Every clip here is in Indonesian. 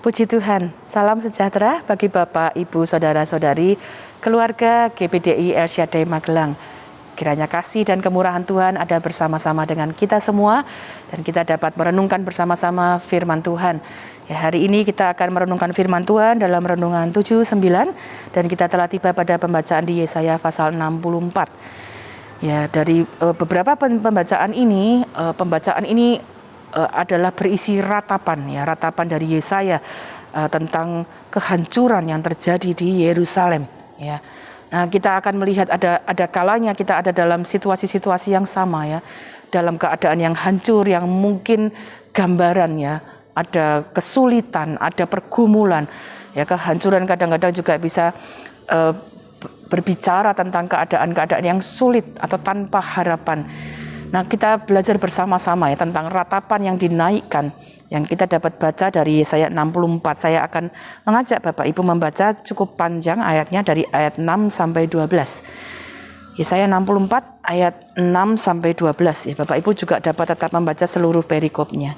Puji Tuhan, salam sejahtera bagi Bapak, Ibu, Saudara-saudari, keluarga GPDI El Shaddai Magelang. Kiranya kasih dan kemurahan Tuhan ada bersama-sama dengan kita semua dan kita dapat merenungkan bersama-sama firman Tuhan. Ya, hari ini kita akan merenungkan firman Tuhan dalam renungan 7-9 dan kita telah tiba pada pembacaan di Yesaya pasal 64. Ya, dari beberapa pembacaan ini adalah berisi ratapan dari Yesaya tentang kehancuran yang terjadi di Yerusalem. Ya, nah kita akan melihat ada kalanya kita ada dalam situasi-situasi yang sama ya, dalam keadaan yang hancur yang mungkin gambarannya ada kesulitan, ada pergumulan. Ya, kehancuran kadang-kadang juga bisa berbicara tentang keadaan-keadaan yang sulit atau tanpa harapan. Nah, kita belajar bersama-sama ya tentang ratapan yang dinaikkan yang kita dapat baca dari Yesaya 64. Saya akan mengajak Bapak Ibu membaca cukup panjang ayatnya dari ayat 6 sampai 12. Yesaya 64 ayat 6 sampai 12 ya. Bapak Ibu juga dapat tetap membaca seluruh perikopnya.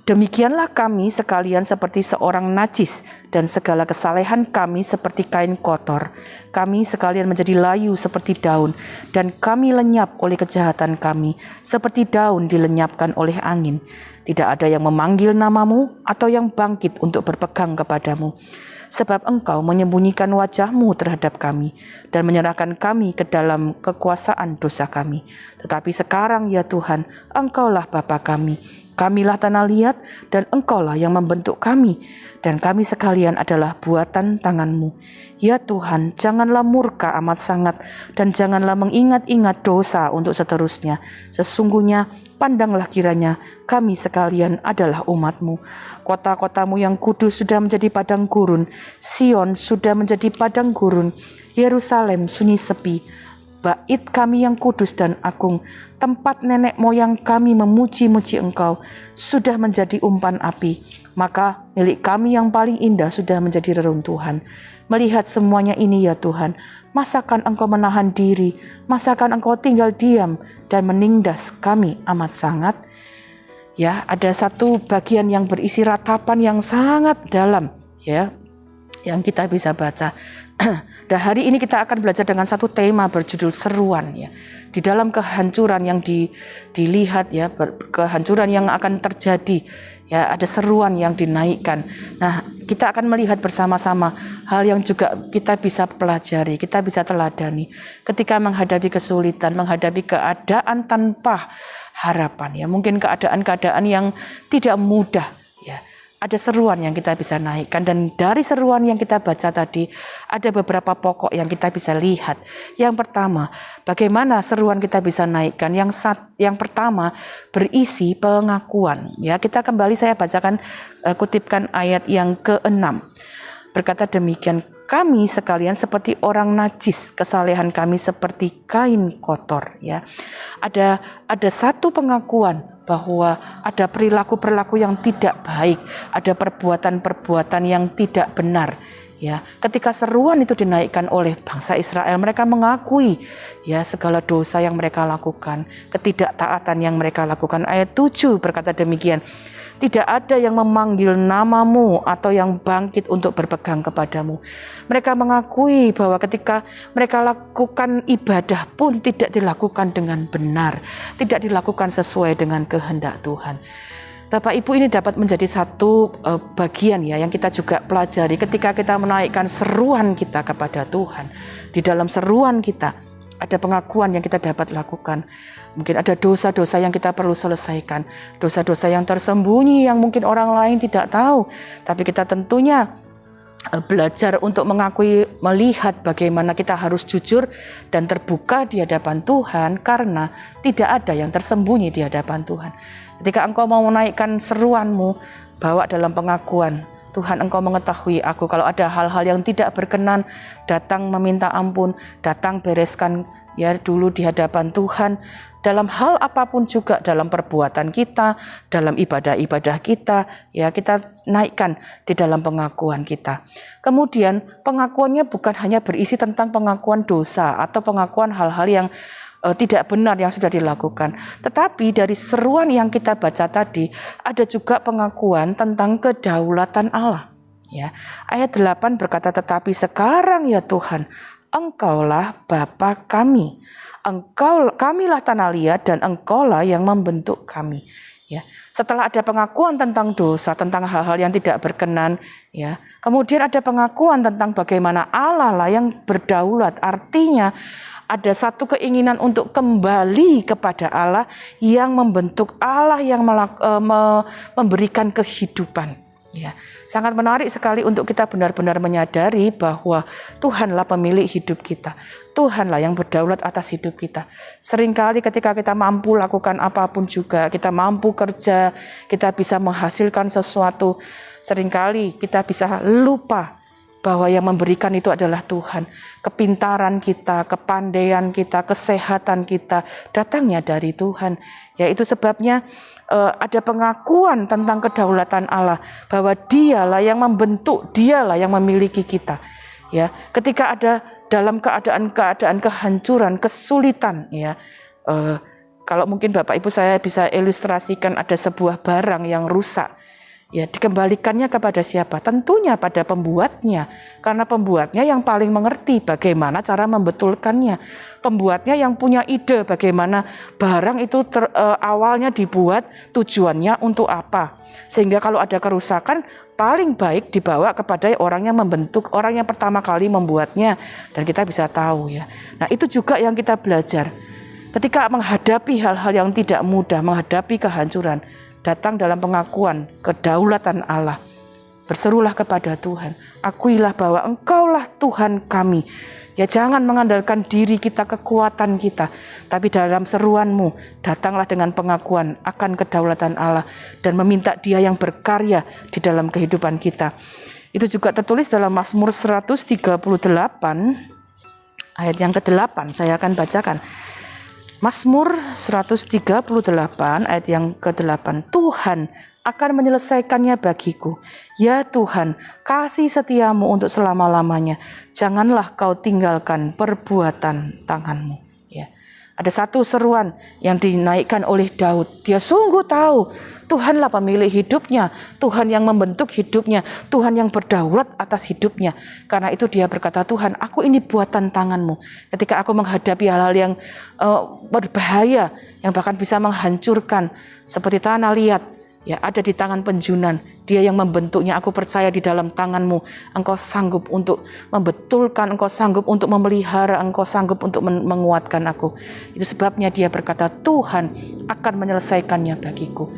Demikianlah kami sekalian seperti seorang najis, dan segala kesalehan kami seperti kain kotor. Kami sekalian menjadi layu seperti daun, dan kami lenyap oleh kejahatan kami, seperti daun dilenyapkan oleh angin. Tidak ada yang memanggil namamu, atau yang bangkit untuk berpegang kepadamu. Sebab engkau menyembunyikan wajahmu terhadap kami, dan menyerahkan kami ke dalam kekuasaan dosa kami. Tetapi sekarang ya Tuhan, engkaulah Bapa kami. Kamilah tanah liat dan engkaulah yang membentuk kami, dan kami sekalian adalah buatan tanganmu. Ya Tuhan, janganlah murka amat sangat, dan janganlah mengingat-ingat dosa untuk seterusnya. Sesungguhnya pandanglah kiranya kami sekalian adalah umatmu. Kota-kotamu yang kudus sudah menjadi padang gurun, Sion sudah menjadi padang gurun, Yerusalem sunyi sepi. Bait kami yang kudus dan agung, tempat nenek moyang kami memuji-muji engkau, sudah menjadi umpan api. Maka milik kami yang paling indah sudah menjadi reruntuhan. Melihat semuanya ini ya Tuhan, masakan engkau menahan diri, masakan engkau tinggal diam dan menindas kami amat sangat. Ya, ada satu bagian yang berisi ratapan yang sangat dalam ya, yang kita bisa baca. Dan hari ini kita akan belajar dengan satu tema berjudul seruan ya. Di dalam kehancuran yang dilihat ya, kehancuran yang akan terjadi ya, ada seruan yang dinaikkan. Nah, kita akan melihat bersama-sama hal yang juga kita bisa pelajari, kita bisa teladani ketika menghadapi kesulitan, menghadapi keadaan tanpa harapan ya. Mungkin keadaan-keadaan yang tidak mudah ya. Ada seruan yang kita bisa naikkan, dan dari seruan yang kita baca tadi ada beberapa pokok yang kita bisa lihat. Yang pertama, bagaimana seruan kita bisa naikkan? Yang pertama berisi pengakuan. Ya, kita kembali saya bacakan kutipkan ayat yang ke-6. Berkata demikian, kami sekalian seperti orang najis, kesalehan kami seperti kain kotor. Ya, ada satu pengakuan bahwa ada perilaku-perilaku yang tidak baik, ada perbuatan-perbuatan yang tidak benar. Ya, ketika seruan itu dinaikkan oleh bangsa Israel, mereka mengakui ya segala dosa yang mereka lakukan, ketidaktaatan yang mereka lakukan. Ayat 7 berkata demikian. Tidak ada yang memanggil namamu atau yang bangkit untuk berpegang kepadamu. Mereka mengakui bahwa ketika mereka lakukan ibadah pun tidak dilakukan dengan benar, tidak dilakukan sesuai dengan kehendak Tuhan. Bapak Ibu, ini dapat menjadi satu bagian ya yang kita juga pelajari ketika kita menaikkan seruan kita kepada Tuhan. Di dalam seruan kita ada pengakuan yang kita dapat lakukan. Mungkin ada dosa-dosa yang kita perlu selesaikan, dosa-dosa yang tersembunyi yang mungkin orang lain tidak tahu, tapi kita tentunya belajar untuk mengakui, melihat bagaimana kita harus jujur dan terbuka di hadapan Tuhan, karena tidak ada yang tersembunyi di hadapan Tuhan. Ketika engkau mau menaikkan seruanmu, bawa dalam pengakuan. Tuhan, engkau mengetahui aku, kalau ada hal-hal yang tidak berkenan, datang meminta ampun, datang bereskan ya dulu di hadapan Tuhan. Dalam hal apapun juga, dalam perbuatan kita, dalam ibadah-ibadah kita, ya kita naikkan di dalam pengakuan kita. Kemudian pengakuannya bukan hanya berisi tentang pengakuan dosa atau pengakuan hal-hal yang tidak benar yang sudah dilakukan. Tetapi dari seruan yang kita baca tadi, ada juga pengakuan tentang kedaulatan Allah. Ya, ayat 8 berkata, tetapi sekarang ya Tuhan, Engkaulah Bapa kami. Kamilah tanah liat dan Engkaulah yang membentuk kami. Ya, setelah ada pengakuan tentang dosa, tentang hal-hal yang tidak berkenan, ya, kemudian ada pengakuan tentang bagaimana Allah lah yang berdaulat. Artinya ada satu keinginan untuk kembali kepada Allah yang membentuk, Allah yang memberikan kehidupan. Ya, sangat menarik sekali untuk kita benar-benar menyadari bahwa Tuhanlah pemilik hidup kita. Tuhanlah yang berdaulat atas hidup kita. Seringkali ketika kita mampu lakukan apapun juga, kita mampu kerja, kita bisa menghasilkan sesuatu, seringkali kita bisa lupa bahwa yang memberikan itu adalah Tuhan. Kepintaran kita, kepandaian kita, kesehatan kita datangnya dari Tuhan. Ya, itu sebabnya ada pengakuan tentang kedaulatan Allah, bahwa Dialah yang membentuk, Dialah yang memiliki kita. Ya, ketika ada dalam keadaan kehancuran, kesulitan, ya, kalau mungkin Bapak Ibu saya bisa ilustrasikan ada sebuah barang yang rusak. Ya, dikembalikannya kepada siapa? Tentunya pada pembuatnya. Karena pembuatnya yang paling mengerti bagaimana cara membetulkannya. Pembuatnya yang punya ide bagaimana barang itu awalnya dibuat, tujuannya untuk apa. Sehingga kalau ada kerusakan, paling baik dibawa kepada orang yang membentuk, orang yang pertama kali membuatnya. Dan kita bisa tahu, ya. Nah, itu juga yang kita belajar. Ketika menghadapi hal-hal yang tidak mudah, menghadapi kehancuran, datang dalam pengakuan kedaulatan Allah. Berserulah kepada Tuhan. Akuilah bahwa Engkaulah Tuhan kami. Ya, jangan mengandalkan diri kita, kekuatan kita. Tapi dalam seruanmu, datanglah dengan pengakuan akan kedaulatan Allah. Dan meminta Dia yang berkarya di dalam kehidupan kita. Itu juga tertulis dalam Mazmur 138, ayat yang ke-8. Saya akan bacakan. Mazmur 138 ayat yang ke-8. Tuhan akan menyelesaikannya bagiku. Ya Tuhan, kasih setiamu untuk selama-lamanya. Janganlah kau tinggalkan perbuatan tanganmu. Ya. Ada satu seruan yang dinaikkan oleh Daud. Dia sungguh tahu Tuhanlah pemilik hidupnya, Tuhan yang membentuk hidupnya, Tuhan yang berdaulat atas hidupnya. Karena itu dia berkata, Tuhan, aku ini buatan tanganmu. Ketika aku menghadapi hal-hal yang berbahaya, yang bahkan bisa menghancurkan, seperti tanah liat, ya, ada di tangan penjunan. Dia yang membentuknya. Aku percaya di dalam tanganmu Engkau sanggup untuk membetulkan, Engkau sanggup untuk memelihara, Engkau sanggup untuk menguatkan aku. Itu sebabnya dia berkata, Tuhan akan menyelesaikannya bagiku.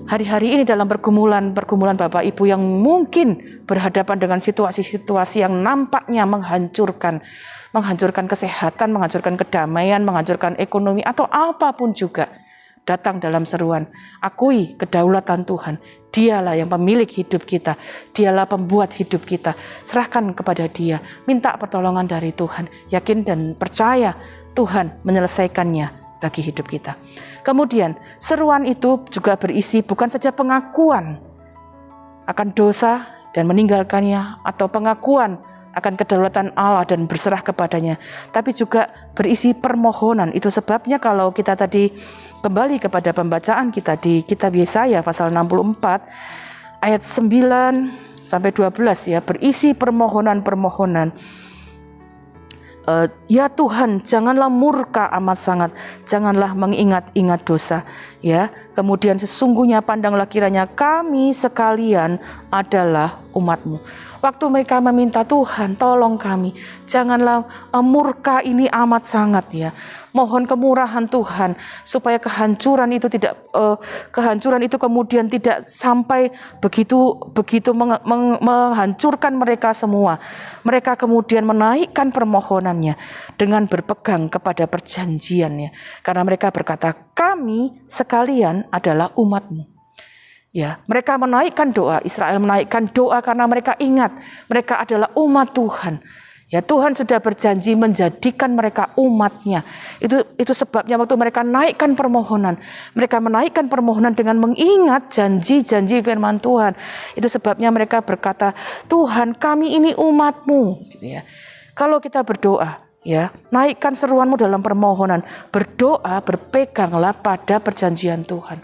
Hari-hari ini dalam pergumulan Bapak Ibu yang mungkin berhadapan dengan situasi-situasi yang nampaknya menghancurkan kesehatan, menghancurkan kedamaian, menghancurkan ekonomi, atau apapun juga, datang dalam seruan, akui kedaulatan Tuhan. Dialah yang pemilik hidup kita, Dialah pembuat hidup kita. Serahkan kepada Dia, minta pertolongan dari Tuhan, yakin dan percaya Tuhan menyelesaikannya bagi hidup kita. Kemudian seruan itu juga berisi bukan saja pengakuan akan dosa dan meninggalkannya, atau pengakuan akan kedaulatan Allah dan berserah kepadanya, tapi juga berisi permohonan. Itu sebabnya kalau kita tadi kembali kepada pembacaan kita di kitab Yesaya pasal 64 ayat 9 sampai 12, ya, berisi permohonan-permohonan. Ya Tuhan, janganlah murka amat sangat, janganlah mengingat-ingat dosa. Ya, kemudian sesungguhnya pandanglah kiranya kami sekalian adalah umat-Mu. Waktu mereka meminta Tuhan, tolong kami, janganlah murka ini amat sangat, ya. Mohon kemurahan Tuhan supaya kehancuran itu kemudian tidak sampai begitu menghancurkan mereka semua. Mereka kemudian menaikkan permohonannya dengan berpegang kepada perjanjiannya, karena mereka berkata, kami sekalian adalah umat-Mu. Ya, mereka menaikkan doa, Israel menaikkan doa karena mereka ingat mereka adalah umat Tuhan. Ya, Tuhan sudah berjanji menjadikan mereka umat-Nya. Itu sebabnya waktu mereka naikkan permohonan, mereka menaikkan permohonan dengan mengingat janji-janji firman Tuhan. Itu sebabnya mereka berkata, Tuhan, kami ini umat-Mu. Gitu ya. Kalau kita berdoa, Ya, naikkan seruanmu dalam permohonan, berdoa, berpeganglah pada perjanjian Tuhan.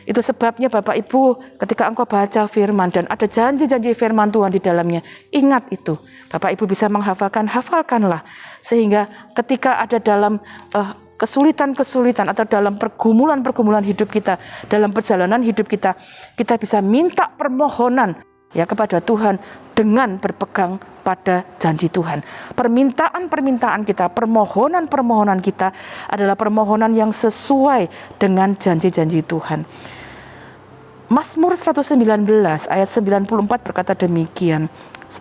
Itu sebabnya Bapak Ibu, ketika engkau baca firman dan ada janji-janji firman Tuhan di dalamnya, ingat itu. Bapak Ibu bisa menghafalkan, hafalkanlah. Sehingga ketika ada dalam kesulitan-kesulitan atau dalam pergumulan-pergumulan hidup kita, dalam perjalanan hidup kita, kita bisa minta permohonan ya kepada Tuhan dengan berpegang pada janji Tuhan. Permintaan-permintaan kita, permohonan-permohonan kita adalah permohonan yang sesuai dengan janji-janji Tuhan. Mazmur 119 ayat 94 berkata demikian,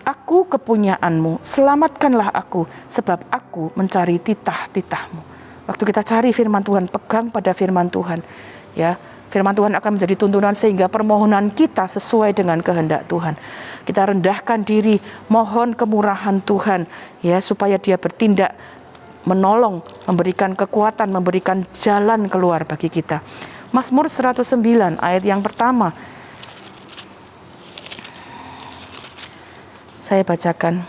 Aku kepunyaanmu, selamatkanlah aku, sebab aku mencari titah-titahmu. Waktu kita cari firman Tuhan, pegang pada firman Tuhan. Ya, firman Tuhan akan menjadi tuntunan sehingga permohonan kita sesuai dengan kehendak Tuhan. Kita rendahkan diri, mohon kemurahan Tuhan, ya, supaya Dia bertindak, menolong, memberikan kekuatan, memberikan jalan keluar bagi kita. Mazmur 109 ayat yang pertama. Saya bacakan.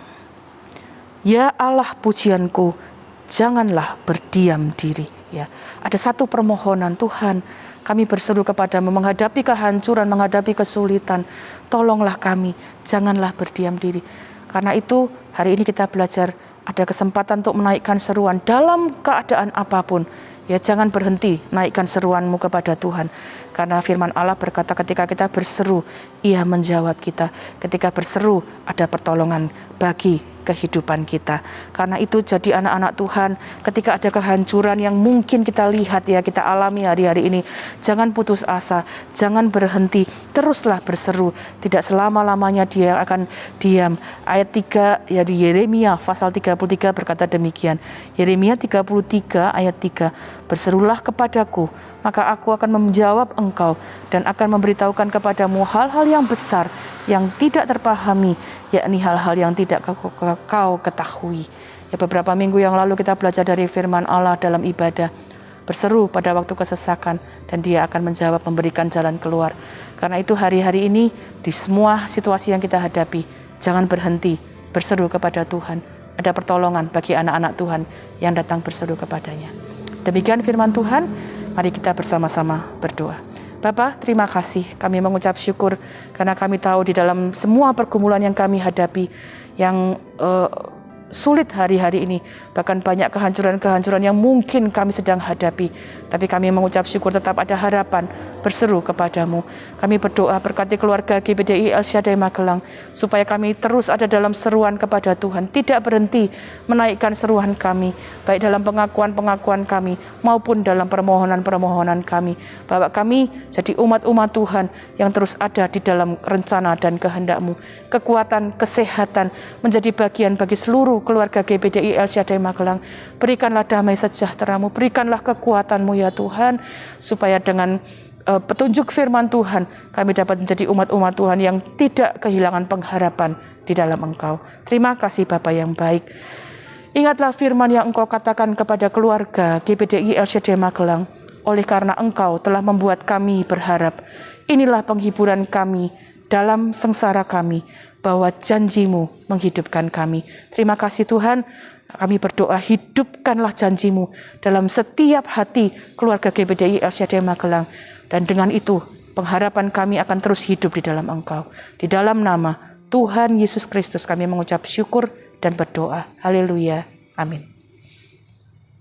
Ya Allah pujianku, janganlah berdiam diri. Ya, ada satu permohonan, Tuhan, kami berseru kepadamu menghadapi kehancuran, menghadapi kesulitan. Tolonglah kami, janganlah berdiam diri. Karena itu hari ini kita belajar ada kesempatan untuk menaikkan seruan dalam keadaan apapun. Ya, jangan berhenti naikkan seruanmu kepada Tuhan. Karena firman Allah berkata ketika kita berseru, Ia menjawab kita. Ketika berseru, ada pertolongan bagi kehidupan kita. Karena itu jadi anak-anak Tuhan, ketika ada kehancuran yang mungkin kita lihat ya, kita alami hari-hari ini, jangan putus asa, jangan berhenti, teruslah berseru. Tidak selama-lamanya Dia akan diam. Ayat 3 ya di Yeremia pasal 33 berkata demikian. Yeremia 33 ayat 3, berserulah kepadaku, maka aku akan menjawab engkau dan akan memberitahukan kepadamu hal-hal yang besar yang tidak terpahami, yakni hal-hal yang tidak kau ketahui. Ya, beberapa minggu yang lalu kita belajar dari firman Allah dalam ibadah. Berseru pada waktu kesesakan dan Dia akan menjawab, memberikan jalan keluar. Karena itu hari-hari ini di semua situasi yang kita hadapi, jangan berhenti berseru kepada Tuhan. Ada pertolongan bagi anak-anak Tuhan yang datang berseru kepadanya. Demikian firman Tuhan, mari kita bersama-sama berdoa. Bapa, terima kasih, kami mengucap syukur karena kami tahu di dalam semua pergumulan yang kami hadapi, yang sulit hari-hari ini, bahkan banyak kehancuran-kehancuran yang mungkin kami sedang hadapi, tapi kami mengucap syukur tetap ada harapan, berseru kepadamu. Kami berdoa berkati keluarga GBDI El Shaddai Magelang, supaya kami terus ada dalam seruan kepada Tuhan, tidak berhenti menaikkan seruan kami, baik dalam pengakuan-pengakuan kami, maupun dalam permohonan-permohonan kami, bahwa kami jadi umat-umat Tuhan yang terus ada di dalam rencana dan kehendak-Mu. Kekuatan, kesehatan menjadi bagian bagi seluruh keluarga GBDI El Shaddai Magelang. Berikanlah damai sejahtera-Mu, berikanlah kekuatan-Mu ya Tuhan, supaya dengan petunjuk firman Tuhan kami dapat menjadi umat-umat Tuhan yang tidak kehilangan pengharapan di dalam Engkau. Terima kasih Bapa yang baik. Ingatlah firman yang Engkau katakan kepada keluarga GBDI El Shaddai Magelang, oleh karena Engkau telah membuat kami berharap. Inilah penghiburan kami dalam sengsara kami, bahwa janji-Mu menghidupkan kami. Terima kasih Tuhan, kami berdoa hidupkanlah janji-Mu dalam setiap hati keluarga GBDI El Shaddai Magelang. Dan dengan itu pengharapan kami akan terus hidup di dalam Engkau. Di dalam nama Tuhan Yesus Kristus kami mengucap syukur dan berdoa. Haleluya. Amin.